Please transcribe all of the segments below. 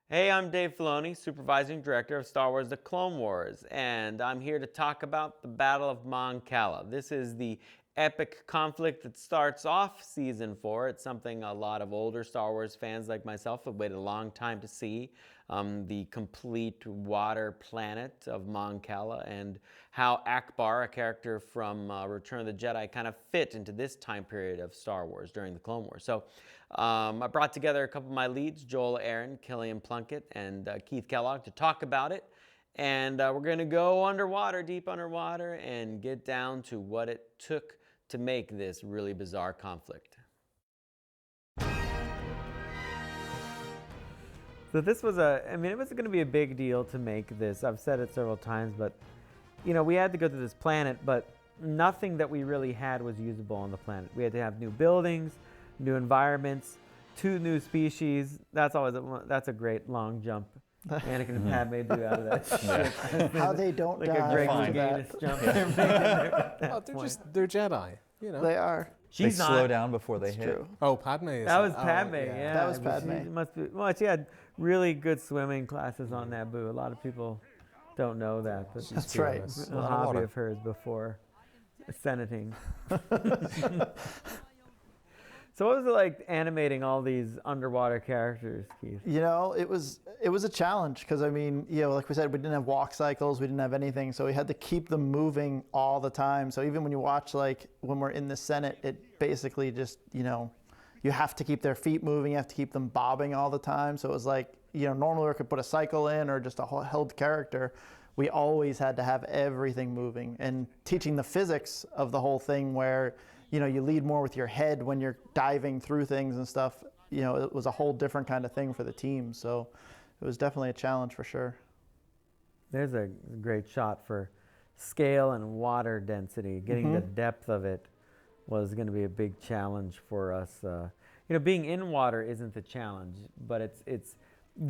Hey, I'm Dave Filoni, Supervising Director of Star Wars The Clone Wars, and I'm here to talk about the Battle of Cala. This is the epic conflict that starts off Season 4. It's something a lot of older Star Wars fans like myself have waited a long time to see. The complete water planet of Cala, and how Akbar, a character from Return of the Jedi, kind of fit into this time period of Star Wars during the Clone Wars. So I brought together a couple of my leads, Joel Aaron, Killian Plunkett, and Keith Kellogg, to talk about it. And we're going to go underwater, deep underwater, and get down to what it took to make this really bizarre conflict. So this was it was going to be a big deal to make this. I've said it several times, but, we had to go to this planet, but nothing that we really had was usable on the planet. We had to have new buildings, new environments, 2 new species. That's a great long jump Anakin and Padme do out of that shit. How they don't like die. A Greg Louganis jump. They're Jedi, They are. They slow down before they hit. True. Oh, Padme is. That was Padme, yeah. That was Padme. She must be, well, she had really good swimming classes on Naboo. A lot of people don't know that. But That's right. A hobby of hers before senating. So what was it like animating all these underwater characters, Keith? It was a challenge because, like we said, we didn't have walk cycles, we didn't have anything, so we had to keep them moving all the time. So even when you watch, when we're in the Senate, it basically just, you have to keep their feet moving, you have to keep them bobbing all the time. So it was normally we could put a cycle in or just a held character. We always had to have everything moving, and teaching the physics of the whole thing where, you lead more with your head when you're diving through things and stuff. It was a whole different kind of thing for the team. So it was definitely a challenge for sure. There's a great shot for scale and water density. Getting the depth of it was going to be a big challenge for us. Being in water isn't the challenge, but it's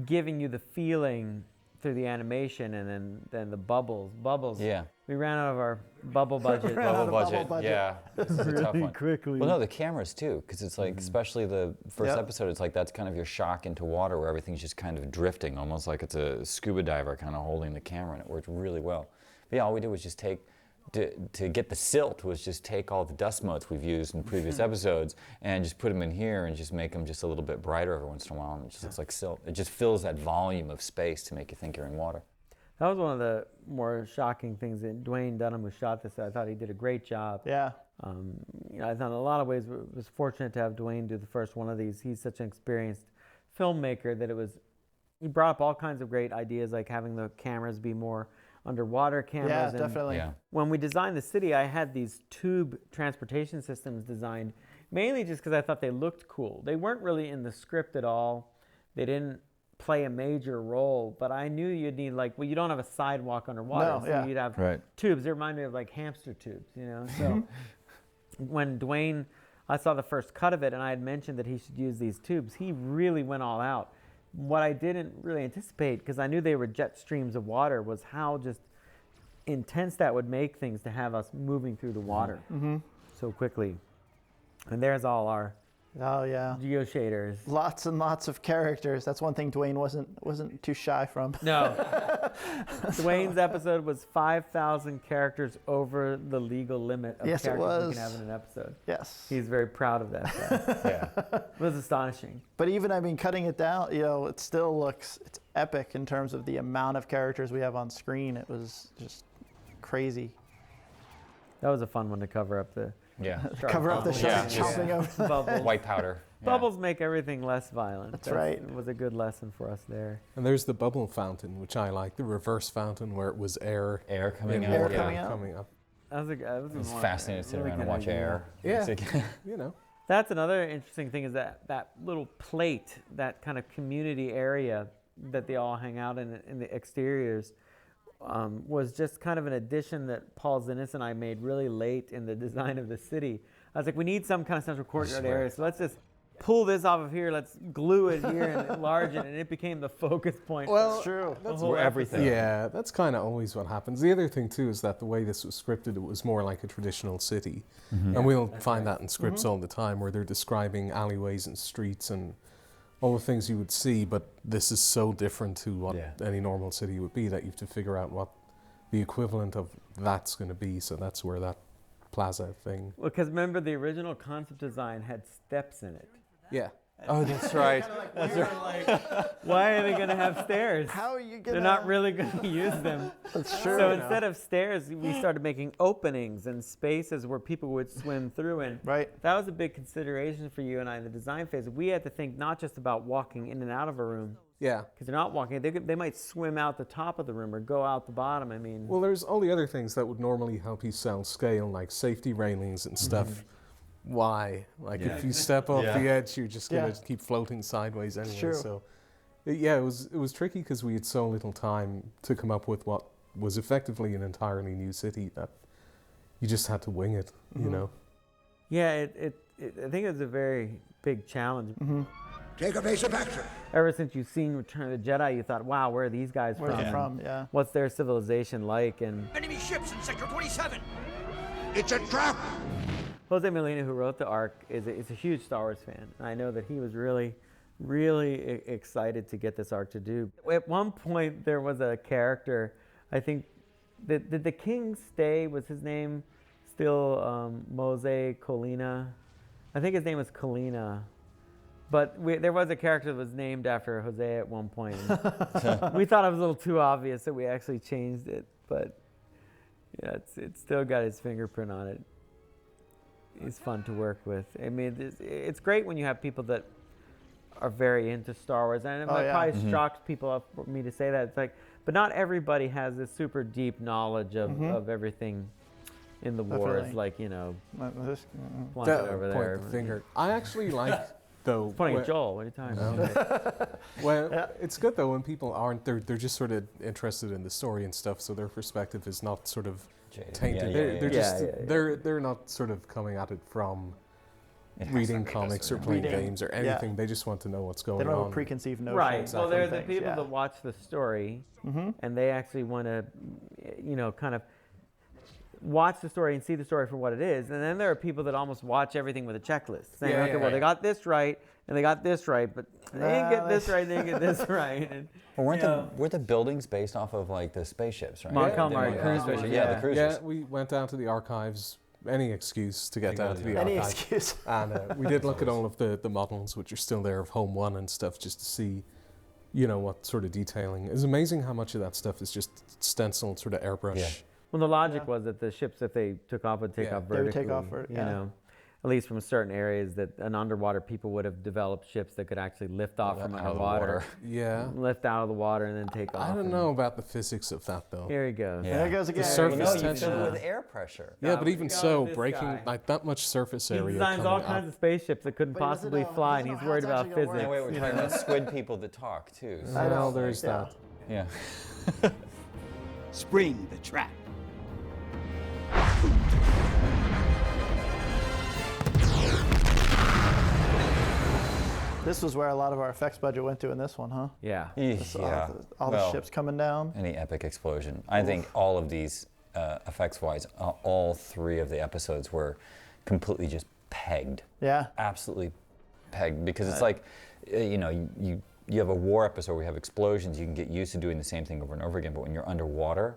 giving you the feeling through the animation, and then the bubbles. Yeah. We ran out of our bubble budget. Bubble budget. Yeah. This is a tough one. Quickly. Well, no, the cameras too, because it's especially the first episode, it's that's kind of your shock into water where everything's just kind of drifting, almost like it's a scuba diver kind of holding the camera, and it worked really well. But yeah, all we did was just to get the silt was just take all the dust motes we've used in previous episodes and just put them in here and just make them just a little bit brighter every once in a while, and it just looks like silt. It just fills that volume of space to make you think you're in water. That was one of the more shocking things that Dwayne Dunham, who shot this, I thought he did a great job. Yeah. I thought in a lot of ways it was fortunate to have Dwayne do the first one of these. He's such an experienced filmmaker that he brought up all kinds of great ideas, like having the cameras be more underwater cameras. Yeah, definitely. Yeah. When we designed the city, I had these tube transportation systems designed mainly just because I thought they looked cool. They weren't really in the script at all. They didn't play a major role, but I knew you'd need you don't have a sidewalk underwater, so you'd have tubes. They remind me of hamster tubes, So when Dwayne, I saw the first cut of it and I had mentioned that he should use these tubes, he really went all out. What I didn't really anticipate, because I knew they were jet streams of water, was how just intense that would make things to have us moving through the water so quickly. And there's all our geoshaders. Lots and lots of characters. That's one thing Dwayne wasn't too shy from. No. Dwayne's episode was 5,000 characters over the legal limit of characters you can have in an episode. Yes. He's very proud of that fact. Yeah. It was astonishing. But even, cutting it down, it still it's epic in terms of the amount of characters we have on screen. It was just crazy. That was a fun one to cover up the... Yeah. Cover up the shark chomping over the bubbles. White powder. Yeah. Bubbles make everything less violent. That's right. It was a good lesson for us there. And there's the bubble fountain, which I like, the reverse fountain where it was air coming out. Air coming out. It's fascinating to sit around and watch air. Yeah. That's another interesting thing, is that little plate, that kind of community area that they all hang out in the exteriors, was just kind of an addition that Paul Zinnis and I made really late in the design of the city. I was like, we need some kind of central courtyard area, so let's just pull this off of here, let's glue it here and enlarge it, and it became the focus point. Well, that's true. That's whole everything. Yeah, that's kind of always what happens. The other thing too is that the way this was scripted, it was more like a traditional city, and we'll find that in scripts all the time where they're describing alleyways and streets and all the things you would see, but this is so different to what any normal city would be that you have to figure out what the equivalent of that's going to be. So that's where that plaza thing. Well, because remember, the original concept design had steps in it. Yeah. Oh, that's right. Why are they going to have stairs? How are you gonna? They're not really going to use them. That's true. So instead of stairs, we started making openings and spaces where people would swim through. And Right. that was a big consideration for you and I in the design phase. We had to think not just about walking in and out of a room, Yeah. because they're not walking. They might swim out the top of the room or go out the bottom. I mean, Well, there's all the other things that would normally help you sell scale, like safety railings and stuff. Why? Like if you step off the edge, you're just gonna keep floating sideways anyway. true. So, it was tricky because we had so little time to come up with what was effectively an entirely new city that you just had to wing it. You know. yeah, I think it was a very big challenge. Take a base of action. Ever since you've seen Return of the Jedi, you thought, wow, where are these guys Where's from? it from? Yeah. What's their civilization like? And Enemy ships in Sector 27. It's a trap. Jose Molina, who wrote the arc, is a huge Star Wars fan. And I know that he was really, really excited to get this arc to do. At one point, there was a character, I think, did the king stay? Was his name still Mose Colina? I think his name was Colina. But there was a character that was named after Jose at one point. We thought it was a little too obvious, so we actually changed it. But yeah, it's still got his fingerprint on it. He's fun to work with. I mean, it's great when you have people that are very into Star Wars. And it probably shocked people up for me to say that. It's like, but not everybody has this super deep knowledge of everything in the wars. Definitely. Like, you know, This- point it over Point there. the finger. I actually like though. Pointing when- at Joel. What are you talking about? Well, it's good though when people aren't. They're just sort of interested in the story and stuff, so their perspective is not sort of Jaded. tainted. Yeah, They're yeah, just yeah. they're not sort of coming at it from It has reading to be comics or this way. playing Reading, games or yeah. anything. They just want to know what's going They don't have on. a preconceived notion. Right. of Well, there are the things, people yeah. that watch the story, and they actually want to, you know, kind of watch the story and see the story for what it is. And then there are people that almost watch everything with a checklist, saying, Yeah, okay, yeah, well, they yeah. got this right, and they got this right, but they didn't get this they- right, they didn't get this right. And, Well, you weren't the buildings based off of like the spaceships, right? Mon The Calamari Mon cruisers, Calamari, yeah. the cruisers. Yeah, we went down to the archives. Any excuse to get down to the Any archives. excuse. And we did look at all of the models, which are still there of Home 1 and stuff, just to see, you know, what sort of detailing. It's amazing how much of that stuff is just stenciled, sort of airbrush. Yeah. well, the logic was that the ships, if they took off, would take Yeah. off They would vertically. take off you yeah. know, at least from certain areas that an underwater people would have developed ships that could actually lift off from Out of the underwater, water. Yeah. lift out of the water, and then take off. I don't and- know about the physics of that, though. Here he goes. Yeah. There it goes again. surface Well, no, you tension. fill it with air pressure. Yeah, Yeah, but we even got so, this breaking guy. like that much surface He area. designs all coming kinds up. of spaceships that couldn't But he possibly doesn't know- fly, he and doesn't he's know worried how it's about actually gonna physics. work. Yeah, wait, we're talking about squid people that talk too. So. I know, Well, there's yeah. that. Yeah. Spring the trap. This was where a lot of our effects budget went to in this one, huh? Yeah. Yeah. All the Well, ships coming down. Any epic explosion. I think all of these effects-wise, all three of the episodes were completely just pegged. Yeah. Absolutely pegged, because it's like, you know, you have a war episode where you have explosions, you can get used to doing the same thing over and over again, but when you're underwater,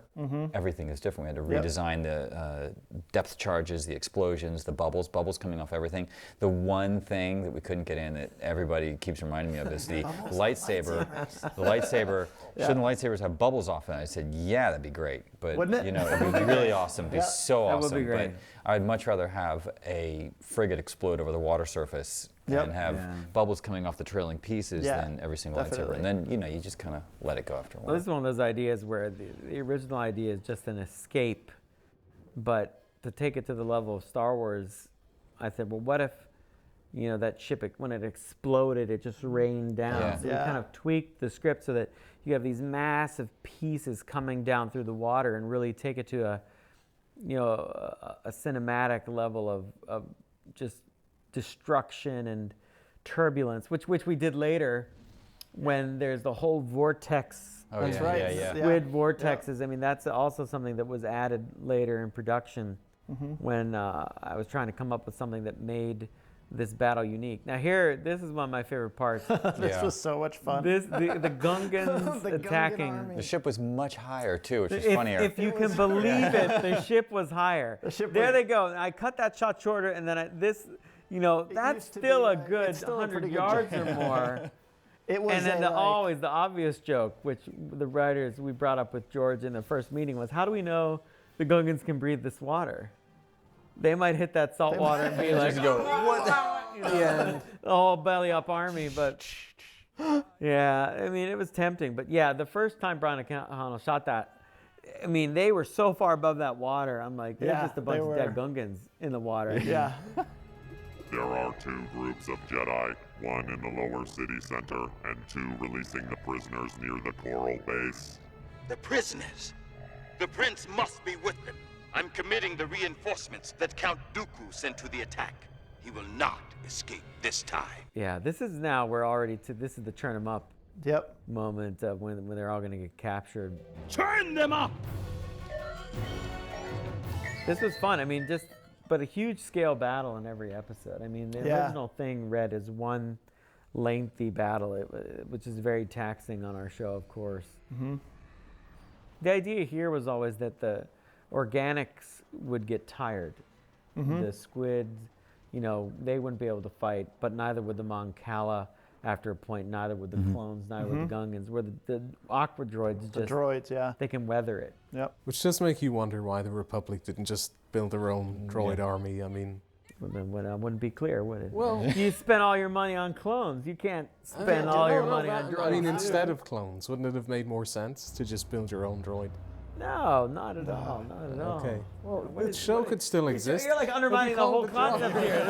everything is different. We had to Yep. redesign the depth charges, the explosions, the bubbles coming off everything. The one thing that we couldn't get in that everybody keeps reminding me of is the lightsaber. The lightsaber, shouldn't lightsabers have bubbles off it? I said, yeah, that'd be great, but Wouldn't it? you know, it'd be really awesome, it'd be so That would awesome. be great. But I'd much rather have a frigate explode over the water surface Yep. and have Yeah. bubbles coming off the trailing pieces Yeah, than every single lightsaber. definitely. And then, you know, you just kind of let it go after a Well, while. this is one of those ideas where the original idea is just an escape, but to take it to the level of Star Wars, I said, well, what if, you know, that ship, when it exploded, it just rained down. Yeah. So we Yeah. kind of tweaked the script so that you have these massive pieces coming down through the water and really take it to a, you know, a cinematic level of just destruction and turbulence, which we did later when there's the whole vortex. Oh, That's yeah, right. yeah, yeah. Yeah. Squid vortexes. I mean, that's also something that was added later in production when I was trying to come up with something that made this battle unique. Now here, this is one of my favorite parts. This was so much fun. the Gungans The Gungan attacking. army. The ship was much higher too, which is funnier. If you can believe it, the ship was higher. There they go. I cut that shot shorter, and then that's used to still be, a good it's still a 100 pretty good yards joke. or more. It was And then a, always the obvious joke, which the writers we brought up with George in the first meeting, was how do we know the Gungans can breathe this water? They might hit that salt water and be like, the whole belly up army. But yeah, I mean, it was tempting. But yeah, the first time Brian O'Connell shot that, I mean, they were so far above that water. I'm like, there's just a bunch of dead Gungans in the water. Yeah. There are 2 groups of Jedi, one in the lower city center, and 2 releasing the prisoners near the coral base. The prisoners. The prince must be with them. I'm committing the reinforcements that Count Dooku sent to the attack. He will not escape this time. Yeah, this is now this is the turn them up Yep. moment of when they're all going to get captured. Turn them up! This was fun. I mean, but a huge scale battle in every episode. I mean, the original thing read as one lengthy battle, which is very taxing on our show, of course. Mm-hmm. The idea here was always that the organics would get tired. Mm-hmm. The squids, they wouldn't be able to fight, but neither would the Mon Cala after a point, neither would the clones, neither would the Gungans, where the Aqua droids The droids, yeah. they can weather it. Yep. Which does make you wonder why the Republic didn't just build their own droid army. I mean, Well, then wouldn't be clear, would it? well, You spend all your money on clones. You can't spend all your money on droids. I mean, instead of clones, wouldn't it have made more sense to just build your own droid? No, not at all. Not at all. Okay. Well, What the is- show what could still exist. You're like undermining the whole concept here.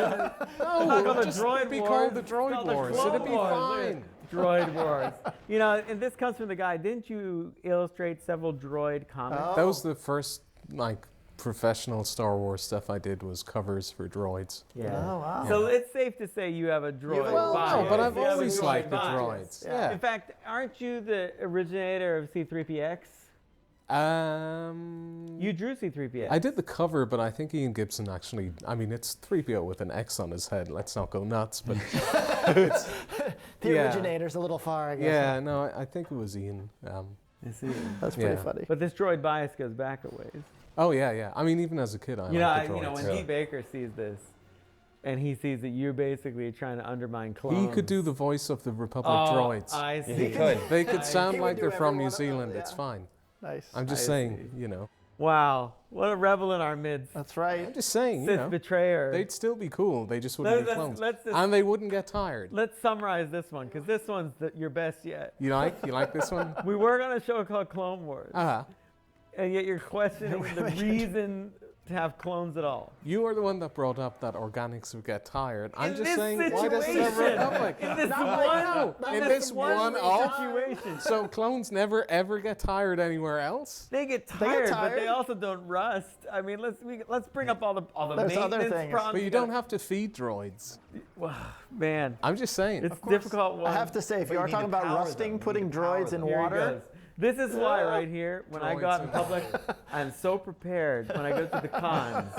No, Not called the just Droid be Wars. called the It's Droid called the Wars. Clone It'd be Wars. fine. Droid Wars. And this comes from the guy. Didn't you illustrate several droid comics? That was the first professional Star Wars stuff I did, was covers for droids. Yeah. Oh, wow. So it's safe to say you have a droid Well, bias. No, but I've You have a always droid liked the bias. droids. Yeah. Yeah. In fact, aren't you the originator of C-3PX? You drew C-3PX. I did the cover, but I think Ian Gibson actually, I mean, it's 3PO with an X on his head. Let's not go nuts, but The Yeah. originator's a little far, I guess. yeah, no, I think it was Ian. I see. That's pretty Yeah. funny. But this droid bias goes back a ways. Oh yeah. I mean, even as a kid, I liked the droids. When Dee Baker sees this, and he sees that you're basically trying to undermine clones. He could do the voice of the Republic Oh, droids. I see. He could. They could He sound would like do they're from every New one of them, Zealand. yeah. It's fine. Nice. I'm just saying, Wow, what a rebel in our midst. That's right. I'm just saying, Sith betrayer. they'd still be cool. They just wouldn't be Let's- clones. let's just- And they wouldn't get tired. Let's summarize this one, because this one's your best yet. You like this one? We were on a show called Clone Wars, Uh-huh. and yet you're questioning the reason to have clones at all. You are the one that brought up that organics would get tired. I'm In just this saying, why doesn't the situation, Republic? in this In this one off situation, So clones never ever get tired anywhere else? they get tired, but they tired. also don't rust. I mean, let's bring up all the There's other maintenance things. problems. But you don't have to feed droids. Man, I'm just saying. it's difficult. I have to say, if you are talking about rusting, putting droids in Here he water, goes. This is why right here, when I go out in Droids. public, I'm so prepared when I go to the cons.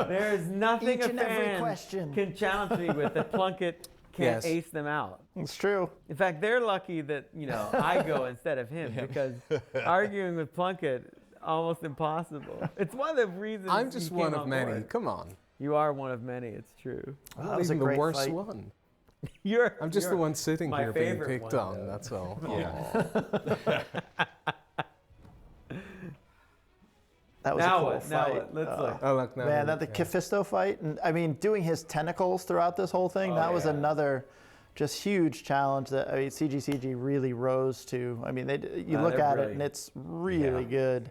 There is nothing Each a and every fan question. can challenge me with that Plunkett can't Yes. ace them out. it's true. In fact, they're lucky that I go instead of him, because arguing with Plunkett, almost impossible. It's one of the reasons I'm just he one came of on many. board. Come on. You are one of many. It's true. I'm That not was a even the great worst fight. one. I'm just the one sitting my here being favorite picked one, on. though. That's all. Yeah. That was Now a cool what? fight. Now what? Let's look. Oh, look, now Man, look, the yeah. Kifisto fight, and I mean, doing his tentacles throughout this whole thing, that was another just huge challenge that CGCG really rose to. I mean, you look they're at it brilliant. and it's really good.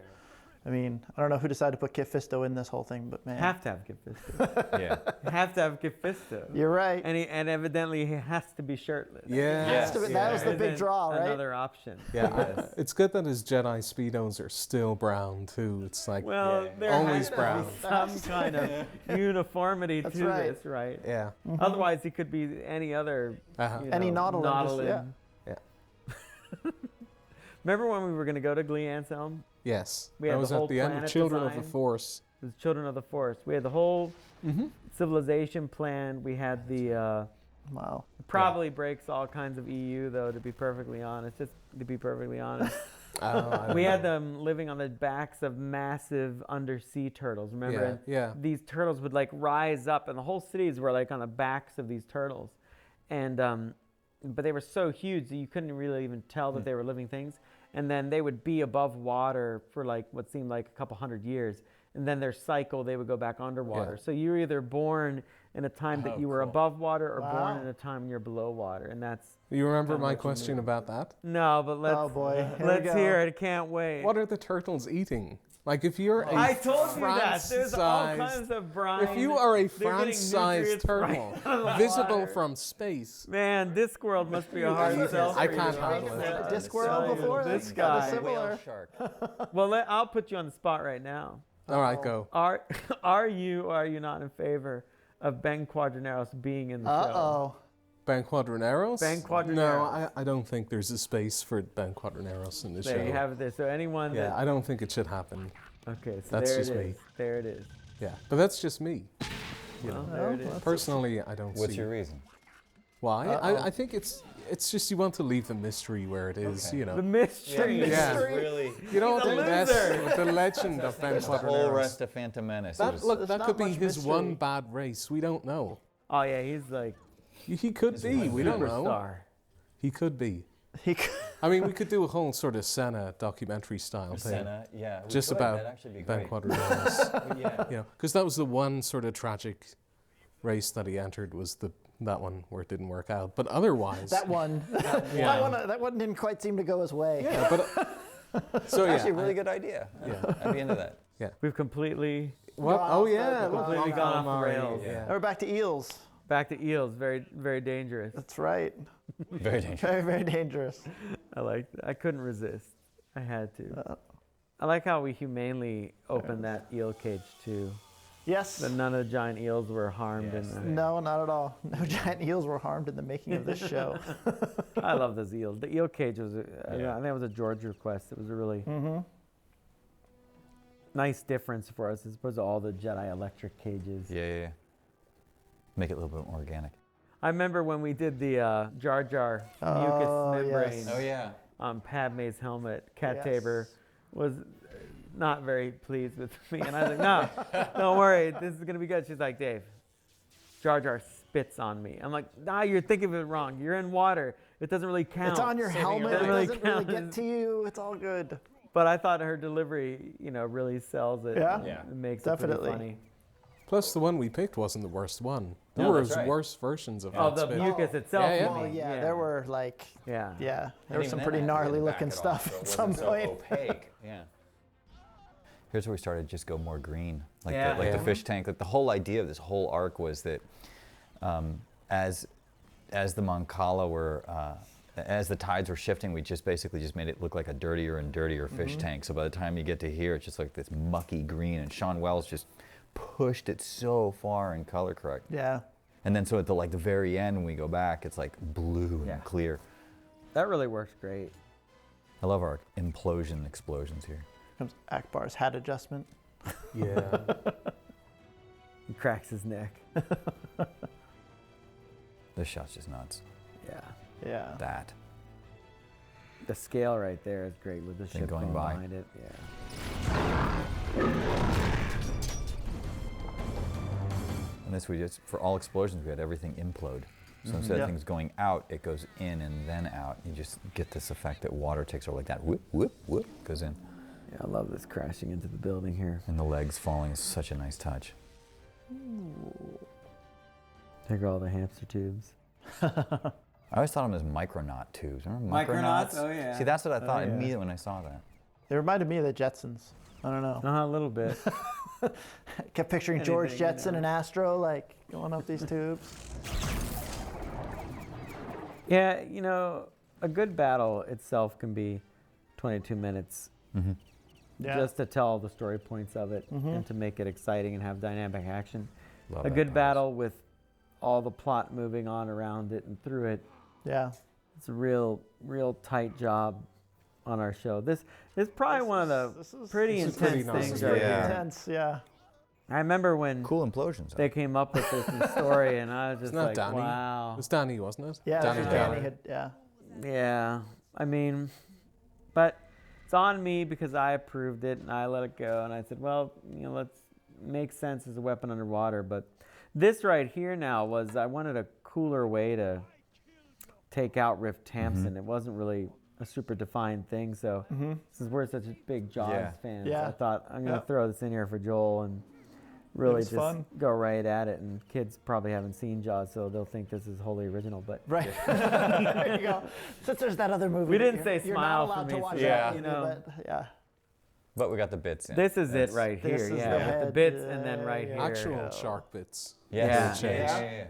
I mean, I don't know who decided to put Kit Fisto in this whole thing, but man, Have to have Gifisto. Yeah. Have to have Gifisto. you're right. And evidently he has to be shirtless. Yeah. Yes. That was the There big isn't draw, right? Another option. Yeah, it's good that his Jedi Speedos are still brown, too. It's like, Well, there Always has to brown. be some kind of uniformity That's to right. this, right? yeah. Otherwise, he could be any other. Uh-huh. Any Nautilin, just- yeah. Yeah. Remember when we were going to go to Glee Anselm? Yes. We that had the was whole at the end of planet Children of the design. Force. It was Children of the Forest. We had the whole civilization plan. We had the Wow. probably breaks all kinds of EU though. To be perfectly honest, we had them living on the backs of massive undersea turtles. Remember? Yeah, And yeah. these turtles would like rise up, and the whole cities were like on the backs of these turtles, and but they were so huge that you couldn't really even tell that they were living things. And then they would be above water for like what seemed like a couple hundred years, and then their cycle they would go back underwater. Yeah. So you were either born in a time that you were above water or Wow. born in a time when you're below water, and that's You remember Kinda my what you question about that? no. But let's Oh boy. Here we let's go. hear it. I can't wait. What are the turtles eating? Like if you're a I told you that. There's all France-sized- kinds of brine. If you are a They're getting France-sized nutrients right turtle, out of the visible water. from space, Man, Discworld must be a hard sell. I for can't you. handle it. Discworld before? This That's guy. kinda similar. Whale shark. Well, I'll put you on the spot right now. all right, go. Are you or are you not in favor of Ben Quadraneros being in the show? Uh-oh. Ben Quadraneros? Ben Quadraneros. No, I don't think there's a space for Ben Quadraneros in the There show. you have it there. So anyone Yeah, that... I don't think it should happen. Okay, so That's there just it me. is. There it is. Yeah, but that's just me. Well, there it is. Personally, I don't What's see your reason? why. I think it's just you want to leave the mystery where it is, Okay. you know. The mystery. Yeah. Really. You don't He's a invest loser. with the legend of Ben The whole Quadraneros. rest of Phantom Menace. That, look, There's that not could be much his mystery. one bad race. We don't know. Oh, yeah, he's like He could be. We don't know. superstar. He could be. He c- I mean, we could do a whole sort of Senna documentary style thing. Senna, yeah. we Just could. about That'd actually be Ben great. Quadraneros. Yeah. You know, because that was the one sort of tragic race that he entered was that one where it didn't work out. But otherwise, that one. that one didn't quite seem to go his way. yeah, so yeah, Actually, a really good idea. Yeah. I'd be into that. We've completely what? Gone Oh off yeah, the- look, completely gone off the calamari, rails. Yeah. Now we're back to eels. back to eels. Very, very dangerous. That's right. Very dangerous. Very, very dangerous. I couldn't resist. I had to. I like how we humanely opened that eel cage too. Yes. That none of the giant eels were harmed in there. No, not at all. No giant eels were harmed in the making of this show. I love those eels. The eel cage was, I think it was a George request. It was a really nice difference for us as opposed to all the Jedi electric cages. Yeah. Make it a little bit more organic. I remember when we did the Jar Jar mucus membrane yes. Oh yeah. on Padme's helmet. Cat Yes. Tabor was not very pleased with me. And I was like, no, don't worry. This is going to be good. She's like, Dave, Jar Jar spits on me. I'm like, nah, you're thinking of it wrong. You're in water. It doesn't really count. It's on your helmet. It Doesn't really doesn't really count. get to you. It's all good. But I thought her delivery, really sells it. Yeah? and Yeah. It makes Definitely. it pretty funny. Plus, the one we picked wasn't the worst one. There No, were that's right. worse versions of Oh, that the spit. mucus itself. Yeah, yeah. you Oh, mean. yeah. There were like, Yeah. there And was even some then, pretty I had to gnarly back looking it off stuff so it at some wasn't point. So opaque. Yeah. Here's where we started to just go more green, like Yeah. the fish tank. Like the whole idea of this whole arc was that as the Mon Cala were as the tides were shifting, we just basically just made it look like a dirtier and dirtier fish tank. So by the time you get to here, it's just like this mucky green, and Sean Wells just pushed it so far in color correct. Yeah. And then so at the very end, when we go back, it's like blue Yeah. and clear. That really works great. I love our implosion explosions here. Comes Akbar's hat adjustment. Yeah. He cracks his neck. This shot's just nuts. Yeah. Yeah. That. The scale right there is great with the Thing ship going going by. behind it. Yeah. And this we just, for all explosions, we had everything implode. So instead Yep. of things going out, it goes in and then out. You just get this effect that water takes over like that. Whoop, whoop, whoop, goes in. Yeah, I love this crashing into the building here. And the legs falling is such a nice touch. Take all the hamster tubes. I always thought of them as micronaut tubes. Remember Micronauts? micronauts? Oh, yeah. See, that's what I thought yeah. immediately when I saw that. It reminded me of the Jetsons. I don't know. A little bit. Kept picturing George Anything, Jetson and Astro like going up these tubes. Yeah, a good battle itself can be 22 minutes Yeah. just to tell the story points of it and to make it exciting and have dynamic action. Love A that good pose. battle with all the plot moving on around it and through it. Yeah. It's a real tight job on our show. This is probably one of the this is- pretty this is pretty intense nice. things Yeah. right Pretty here. intense. Yeah. I remember when Cool implosions. they came up with this story, and I was just Isn't that like, Danny? wow. It was Danny, wasn't it? Yeah, Danny Danny Cala. had, yeah. Yeah, I mean, but it's on me because I approved it and I let it go, and I said, well, let's make sense as a weapon underwater. But this right here now was, I wanted a cooler way to take out Riff Tamson. It wasn't really a super defined thing, so since we're such a big Jaws fans, Yeah. I thought I'm going to throw this in here for Joel and really was just fun. go right at it. And kids probably haven't seen Jaws, so they'll think this is wholly original. But Right. There you go. Since there's that other movie. We that didn't say you're smile not for allowed me, to watch so, that you movie, know. but, yeah. But we got the bits in. this is it That's- right this here, is yeah, the with the head, bits and then right yeah. here. Actual shark bits. Yes. Yeah. Yeah.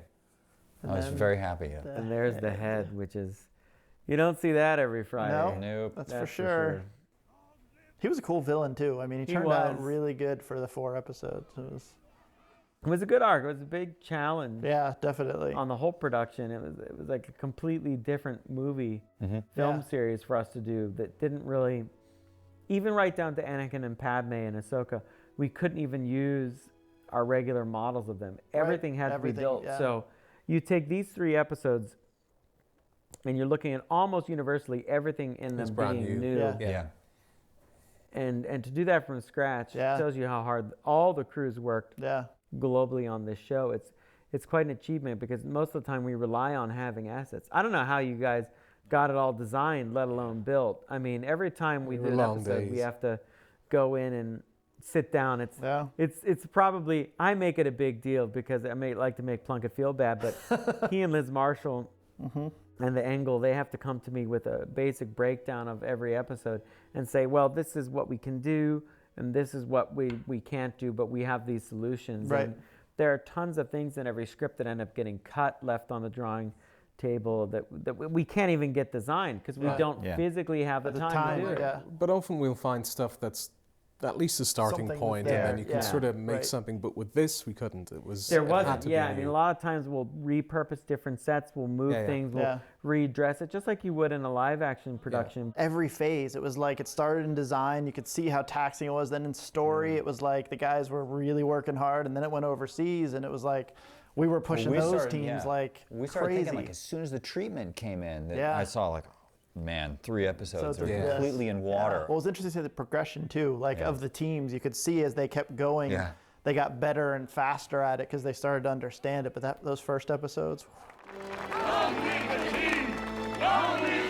I was then very happy. Yeah. And there's the head, which is, you don't see that every Friday. No. Nope. That's for sure. He was a cool villain too. I mean, he turned out was. really good for the 4 episodes. It was a good arc. It was a big challenge Yeah, definitely. on the whole production. It was like a completely different movie film Yeah. series for us to do that didn't really, even right down to Anakin and Padme and Ahsoka, we couldn't even use our regular models of them. Everything had to be Everything, built. yeah. So you take these 3 episodes and you're looking at almost universally everything in It's them brand being new. new. Yeah. And to do that from scratch Yeah. tells you how hard all the crews worked Yeah. globally on this show. It's quite an achievement because most of the time we rely on having assets. I don't know how you guys got it all designed, let alone built. I mean, every time we They do were an long episode, we days. have to go in and sit down. Yeah. It's probably, I make it a big deal because I may like to make Plunkett feel bad, but he and Liz Marshall and the Engel, they have to come to me with a basic breakdown of every episode and say, well, this is what we can do and this is what we can't do, but we have these solutions. Right. And there are tons of things in every script that end up getting cut, left on the drawing table that we can't even get designed because we don't physically have the At the time to do it. yeah. But often we'll find stuff that's at least a starting Something point, there, and then you can yeah. sort of make Right. something. But with this, we couldn't. It was. There it had wasn't, to yeah. be I mean, new. a lot of times we'll repurpose different sets, we'll move Yeah. things, we'll Yeah. redress it, just like you would in a live action production. Every phase, it was like it started in design. You could see how taxing it was. Then in story, it was like the guys were really working hard, and then it went overseas, and it was like we were pushing we those started- teams yeah. like We started crazy. thinking like as soon as the treatment came in, that Yeah. I saw like, man, 3 episodes are Yeah. completely in Yeah. water. Well, it was interesting to see the progression too, like Yeah. of the teams. You could see as they kept going, Yeah. they got better and faster at it because they started to understand it. But those first episodes, Long live the king! Long live